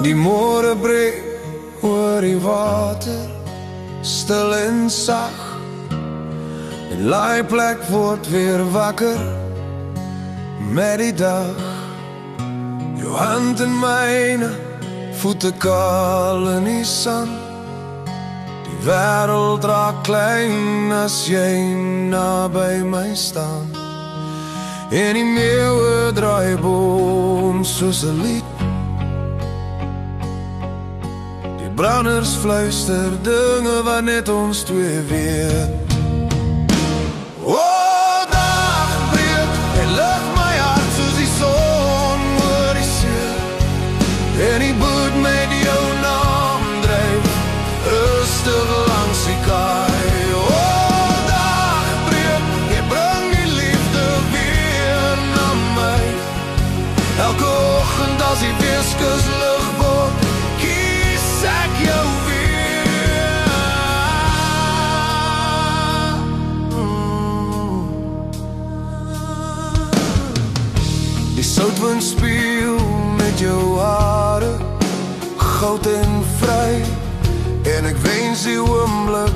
Die môre breek oor die water, stil en sag. En laai plek word weer wakker met die dag. Jou hand in myne, voete kaal in die sand. Die wêreld raak klein as jy naby my staan. En die meeuwe draai boom soos 'n lied. Die branders fluister dinge wat net ons twee weet. O, dag breek, en lig my hart soos die son oor die see. En die boot met jou naam dryf, rustig langs die kaai. O, dag breek, jy bring die liefde weer na my. Elke oggend as die weeskus lig word, kies ek jou weer. Die soutwind speel met jou hare, goud en vry. En ek wens die oomblik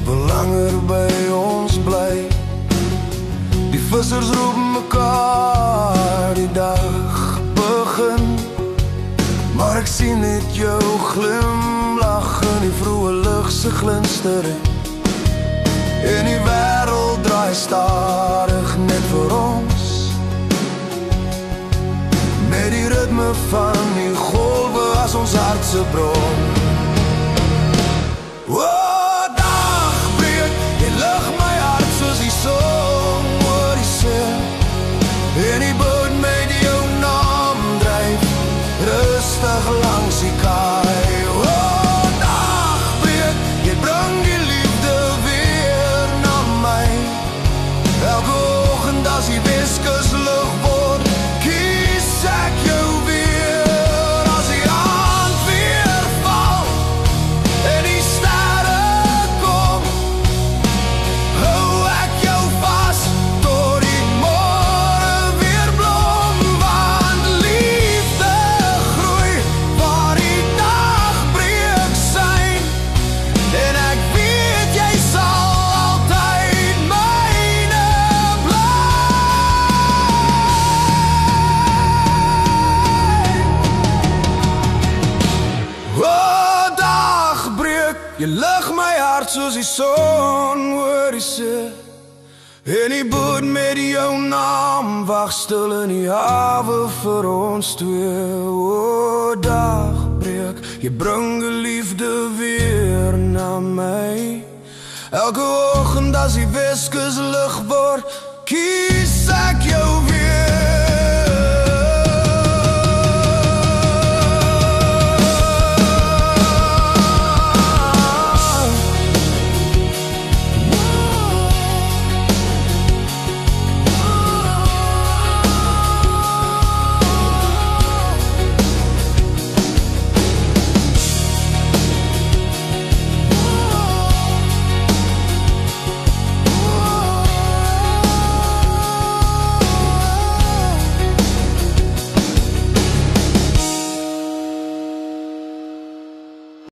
wil langer by ons bly. Die vissers roep mekaar, die dag begin. Maar ek sien net jou glimlach in die vroeë lig se glinstering. En die wêreld draai stadig net vir ons, met die ritme van die golwe as ons hart se bron. O, dag breek, jy lig my hart soos die son oor die see. En die boot met jou naam dryf, rustig langs die kaai. O, dag breek, jy bring die liefde weer na my. Elke oggend as die weeskus lig word, kies ek jou weer. As die aand weer val en die sterre kom, hou ek jou vas tot die môre weer blom. Want liefde groei waar die dag breek syn. En ek weet jy sal altyd myne bly. O, dag breek, jy lig my hart soos die son oor die see. En die boot met jou naam wag stil in die hawe vir ons twee. O, dag breek, jy bring die liefde weer na my. Elke oggend as die weeskus